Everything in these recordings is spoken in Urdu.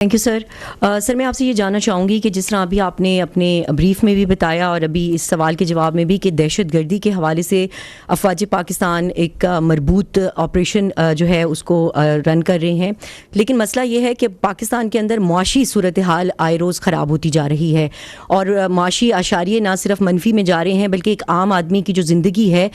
Thank you sir. سر میں آپ سے یہ جاننا چاہوں گی کہ جس طرح ابھی آپ نے اپنے بریف میں بھی بتایا اور ابھی اس سوال کے جواب میں بھی کہ دہشت گردی کے حوالے سے افواج پاکستان ایک مربوط آپریشن جو ہے اس کو رن کر رہے ہیں، لیکن مسئلہ یہ ہے کہ پاکستان کے اندر معاشی صورتحال آئے روز خراب ہوتی جا رہی ہے اور معاشی اشاریے نہ صرف منفی میں جا رہے ہیں بلکہ ایک عام آدمی کی جو زندگی ہے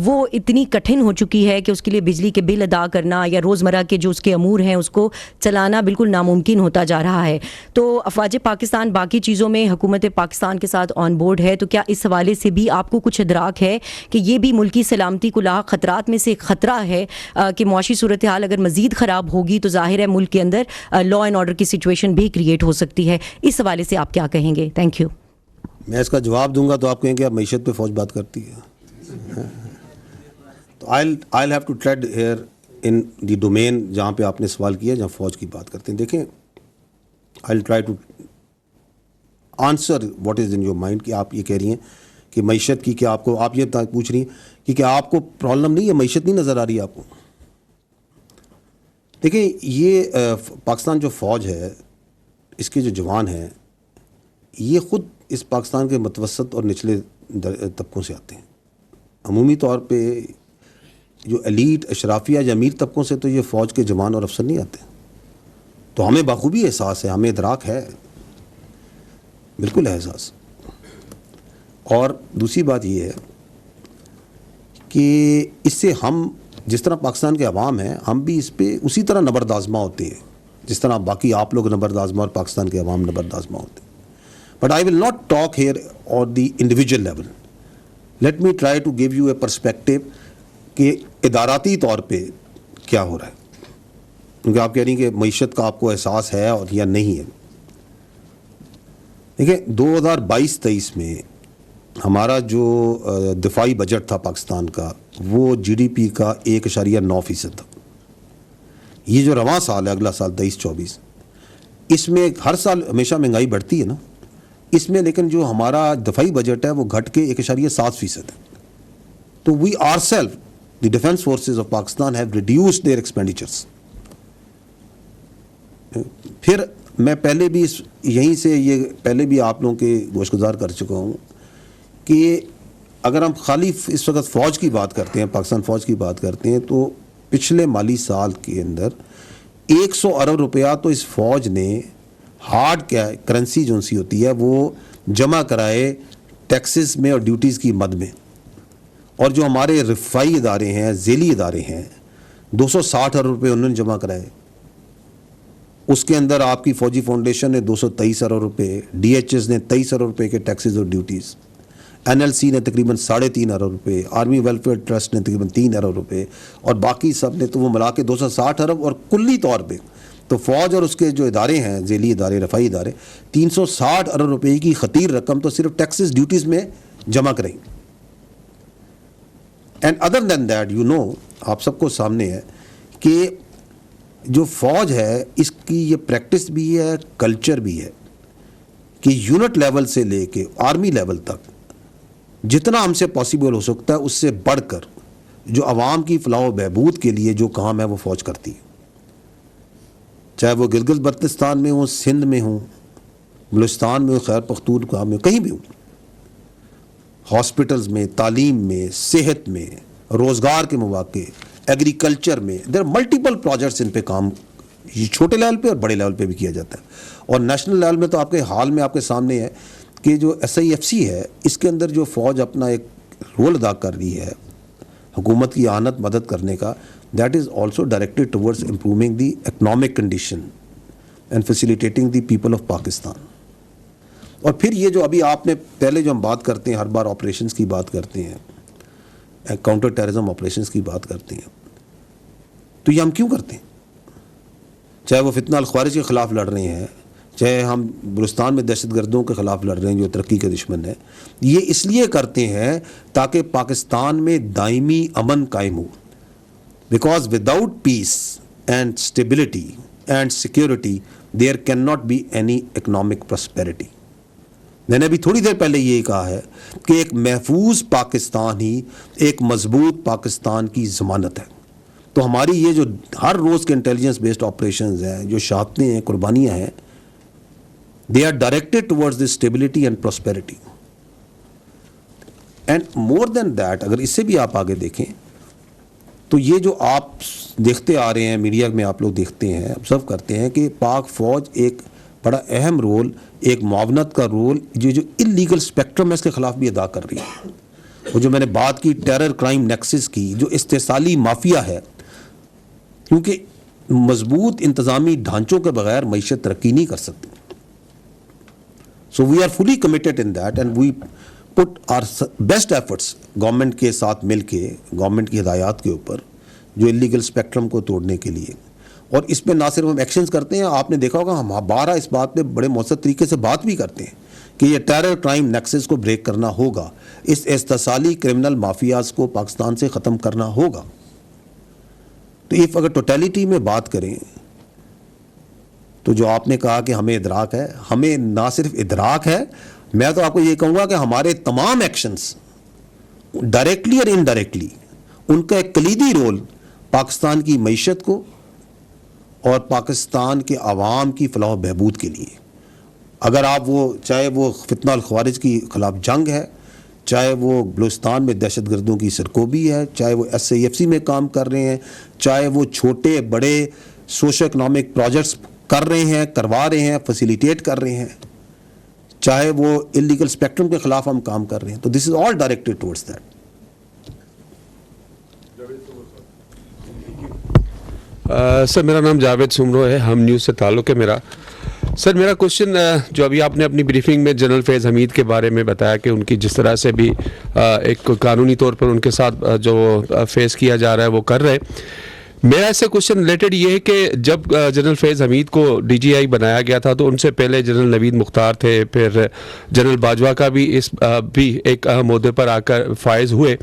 وہ اتنی کٹھن ہو چکی ہے کہ اس کے لیے بجلی کے بل ادا کرنا یا روزمرہ کے جو اس کے امور ہیں اس کو چلانا بالکل ناممکن ہوتا جا رہا ہے. تو افواج پاکستان باقی چیزوں میں حکومت پاکستان کے ساتھ آن بورڈ ہے، تو کیا اس حوالے سے بھی آپ کو کچھ ادراک ہے کہ یہ بھی ملکی سلامتی کو لاحق خطرات میں سے ایک خطرہ ہے کہ معاشی صورتحال اگر مزید خراب ہوگی تو ظاہر ہے ملک کے اندر لا اینڈ آرڈر کی سچویشن بھی کریٹ ہو سکتی ہے؟ اس حوالے سے آپ کیا کہیں گے؟ Thank you. میں اس کا جواب دوں گا تو آپ کہیں گے آپ معیشت پہ فوج بات کرتی ہے. تو I'll have to tread here in the domain جہاں پہ آپ نے سوال کیا جہاں فوج کی بات کرتے ہیں. دیکھیں I'll try to answer what is in your mind کہ آپ یہ کہہ رہی ہیں کہ معیشت کی، کیا آپ یہ پوچھ رہی ہیں کہ کیا آپ کو پرابلم نہیں ہے، معیشت نہیں نظر آ رہی ہے آپ کو؟ دیکھیں یہ پاکستان جو فوج ہے، اس کے جو جوان ہیں، یہ خود اس پاکستان کے متوسط اور نچلے طبقوں سے آتے ہیں. عمومی طور پہ جو ایلیٹ اشرافیہ یا امیر طبقوں سے تو یہ فوج کے جوان اور افسر نہیں آتے. تو ہمیں بخوبی احساس ہے، ہمیں ادراک ہے، بالکل احساس. اور دوسری بات یہ ہے کہ اس سے ہم جس طرح پاکستان کے عوام ہیں، ہم بھی اس پہ اسی طرح نبرد آزما ہوتے ہیں جس طرح باقی آپ لوگ نبرد آزما اور پاکستان کے عوام نبرد آزما ہوتے ہیں. But I will not talk here on the individual level. Let me try to give you a perspective کہ اداراتی طور پہ کیا ہو رہا ہے، کیونکہ آپ کہہ رہی ہیں کہ معیشت کا آپ کو احساس ہے اور یا نہیں ہے. دیکھیں 2022-23 میں ہمارا جو دفاعی بجٹ تھا پاکستان کا وہ جی ڈی پی کا 1.9% تھا. یہ جو رواں سال ہے، اگلا سال 23-24، اس میں ہر سال ہمیشہ مہنگائی بڑھتی ہے نا، اس میں لیکن جو ہمارا دفاعی بجٹ ہے وہ گھٹ کے 1.7% ہے. تو we are self the defence forces of Pakistan have reduced their expenditures. پھر میں پہلے بھی یہیں سے یہ پہلے بھی آپ لوگوں کے گوش گزار کر چکا ہوں کہ اگر ہم خالی اس وقت فوج کی بات کرتے ہیں، پاکستان فوج کی بات کرتے ہیں، تو پچھلے مالی سال کے اندر 100 ارب روپیہ تو اس فوج نے ہارڈ کرنسی جو سی ہوتی ہے وہ جمع کرائے ٹیکسز میں اور ڈیوٹیز کی مد میں. اور جو ہمارے رفائی ادارے ہیں، ذیلی ادارے ہیں، 260 ارب روپے انہوں نے جمع کرائے. اس کے اندر آپ کی فوجی فاؤنڈیشن نے 223 ارب روپے، ڈی ایچ ایس نے 23 ارب روپے کے ٹیکسز اور ڈیوٹیز، این ایل سی نے تقریباً 3.5 ارب روپے، آرمی ویلفیئر ٹرسٹ نے تقریباً 3 ارب روپے، اور باقی سب نے تو وہ ملا کے 260 ارب. اور کلی طور پہ تو فوج اور اس کے جو ادارے ہیں، ذیلی ادارے، رفائی ادارے، 360 ارب روپے کی خطیر رقم تو صرف ٹیکسز ڈیوٹیز میں جمع کریں. And other than that you know, آپ سب کو سامنے ہے کہ جو فوج ہے اس کی یہ پریکٹس بھی ہے، کلچر بھی ہے کہ یونٹ لیول سے لے کے آرمی لیول تک جتنا ہم سے پاسبل ہو سکتا ہے اس سے بڑھ کر جو عوام کی فلاح و بہبود کے لیے جو کام ہے وہ فوج کرتی ہے. چاہے وہ گلگت بلتستان میں ہوں، سندھ میں ہوں، بلوچستان میں ہوں، خیبر پختونخوا میں ہوں، کہیں بھی ہوں، ہاسپٹلز میں، تعلیم میں، صحت میں، روزگار کے مواقع، ایگریکلچر میں، دیر ملٹیپل پروجیکٹس ان پہ کام یہ چھوٹے لیول پہ اور بڑے لیول پہ بھی کیا جاتا ہے. اور نیشنل لیول میں تو آپ کے حال میں آپ کے سامنے ہے کہ جو SIFC ہے اس کے اندر جو فوج اپنا ایک رول ادا کر رہی ہے حکومت کی اعانت مدد کرنے کا، that is also directed towards improving the economic condition and facilitating the people of Pakistan. اور پھر یہ جو ابھی آپ نے پہلے جو ہم بات کرتے ہیں، ہر بار آپریشنز کی بات کرتے ہیں، کاؤنٹر ٹیررزم آپریشنز کی بات کرتے ہیں، تو یہ ہم کیوں کرتے ہیں؟ چاہے وہ فتنہ الخوارج کے خلاف لڑ رہے ہیں، چاہے ہم بلوچستان میں دہشت گردوں کے خلاف لڑ رہے ہیں جو ترقی کے دشمن ہیں، یہ اس لیے کرتے ہیں تاکہ پاکستان میں دائمی امن قائم ہو. Because without peace and stability and security there can not be any economic prosperity. میں نے ابھی تھوڑی دیر پہلے یہ کہا ہے کہ ایک محفوظ پاکستان ہی ایک مضبوط پاکستان کی ضمانت ہے. تو ہماری یہ جو ہر روز کے انٹیلیجنس بیسڈ آپریشنز ہیں, جو شہادتیں ہیں, قربانیاں ہیں, they are directed towards this stability and prosperity. And more than that, اگر اس سے بھی آپ آگے دیکھیں تو یہ جو آپ دیکھتے آ رہے ہیں, میڈیا میں آپ لوگ دیکھتے ہیں, آبزرو کرتے ہیں کہ پاک فوج ایک بڑا اہم رول, ایک معاونت کا رول جو اللیگل اسپیکٹرم ہے اس کے خلاف بھی ادا کر رہی ہے. وہ جو میں نے بات کی ٹیرر کرائم نیکسس کی, جو استحصالی مافیا ہے, کیونکہ مضبوط انتظامی ڈھانچوں کے بغیر معیشت ترقی نہیں کر سکتی. So we are fully committed in that and we put our best efforts government کے ساتھ مل کے, گورنمنٹ کی ہدایات کے اوپر, جو اللیگل اسپیکٹرم کو توڑنے کے لیے. اور اس پہ نہ صرف ہم ایکشنز کرتے ہیں, آپ نے دیکھا ہوگا ہم 12 اس بات پہ بڑے مؤثر طریقے سے بات بھی کرتے ہیں کہ یہ ٹیرر کرائم نیکسس کو بریک کرنا ہوگا, اس استحصالی کرمنل مافیاز کو پاکستان سے ختم کرنا ہوگا. تو if اگر ٹوٹیلیٹی میں بات کریں تو جو آپ نے کہا کہ ہمیں ادراک ہے, ہمیں نہ صرف ادراک ہے, میں تو آپ کو یہ کہوں گا کہ ہمارے تمام ایکشنز ڈائریکٹلی اور انڈائریکٹلی ان کا ایک کلیدی رول پاکستان کی معیشت کو اور پاکستان کے عوام کی فلاح و بہبود کے لیے. اگر آپ وہ چاہے وہ فتنہ الخوارج کی خلاف جنگ ہے, چاہے وہ بلوچستان میں دہشت گردوں کی سرکوبی ہے, چاہے وہ SAFC میں کام کر رہے ہیں, چاہے وہ چھوٹے بڑے سوشو اکنامک پروجیکٹس کر رہے ہیں, کروا رہے ہیں, فیسیلیٹیٹ کر رہے ہیں, چاہے وہ اللیگل اسپیکٹرم کے خلاف ہم کام کر رہے ہیں, تو دس از آل ڈائریکٹڈ ٹورڈز دیٹ. سر میرا نام جاوید سمرو ہے, ہم نیوز سے تعلق ہے میرا. سر میرا کوشچن, جو ابھی آپ نے اپنی بریفنگ میں جنرل فیض حمید کے بارے میں بتایا کہ ان کی جس طرح سے بھی ایک قانونی طور پر ان کے ساتھ جو فیس کیا جا رہا ہے وہ کر رہے, میرا اس سے کوشچن ریلیٹڈ یہ ہے کہ جب جنرل فیض حمید کو DGI بنایا گیا تھا تو ان سے پہلے جنرل نوید مختار تھے, پھر جنرل باجوہ کا بھی ایک اہم عہدے پر آ کر فائز ہوئے.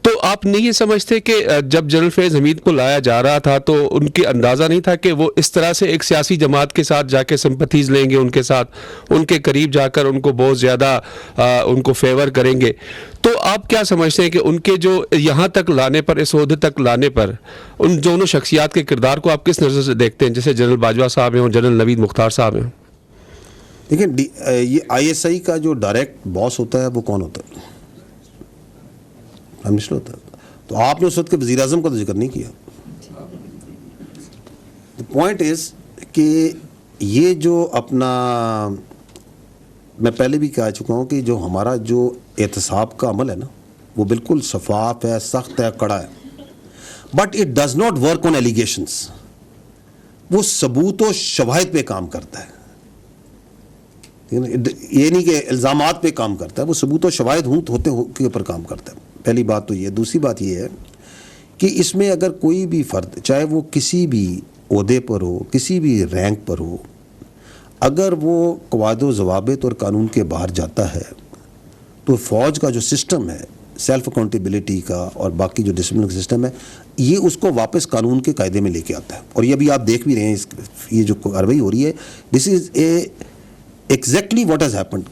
تو آپ نہیں یہ سمجھتے کہ جب جنرل فیض حمید کو لایا جا رہا تھا تو ان کی اندازہ نہیں تھا کہ وہ اس طرح سے ایک سیاسی جماعت کے ساتھ جا کے سمپتھیز لیں گے, ان کے ساتھ ان کے قریب جا کر ان کو بہت زیادہ ان کو فیور کریں گے. تو آپ کیا سمجھتے ہیں کہ ان کے جو یہاں تک لانے پر, اس عہدے تک لانے پر, ان دونوں شخصیات کے کردار کو آپ کس نظر سے دیکھتے ہیں, جیسے جنرل باجوہ صاحب ہیں اور جنرل نوید مختار صاحب ہیں؟ دیکھیں, یہ ISI کا جو ڈائریکٹ باس ہوتا ہے وہ کون ہوتا ہے؟ منسٹر ہوتا ہے. تو آپ نے اس وقت کے وزیر اعظم کا تو ذکر نہیں کیا. پوائنٹ از کہ یہ جو اپنا, میں پہلے بھی کہہ چکا ہوں کہ جو ہمارا جو احتساب کا عمل ہے نا, وہ بالکل شفاف ہے, سخت ہے, کڑا ہے, but it does not work on allegations. وہ ثبوت و شواہد پہ کام کرتا ہے, یہ نہیں کہ الزامات پہ کام کرتا ہے, وہ ثبوت و شواہد ہوتے کے اوپر کام کرتا ہے. پہلی بات تو یہ. دوسری بات یہ ہے کہ اس میں اگر کوئی بھی فرد, چاہے وہ کسی بھی عہدے پر ہو, کسی بھی رینک پر ہو, اگر وہ قواعد و ضوابط اور قانون کے باہر جاتا ہے تو فوج کا جو سسٹم ہے سیلف اکاؤنٹیبلٹی کا اور باقی جو ڈسپلن کا سسٹم ہے, یہ اس کو واپس قانون کے قاعدے میں لے کے آتا ہے. اور یہ بھی آپ دیکھ بھی رہے ہیں, یہ جو کارروائی ہو رہی ہے, this is exactly what has happened.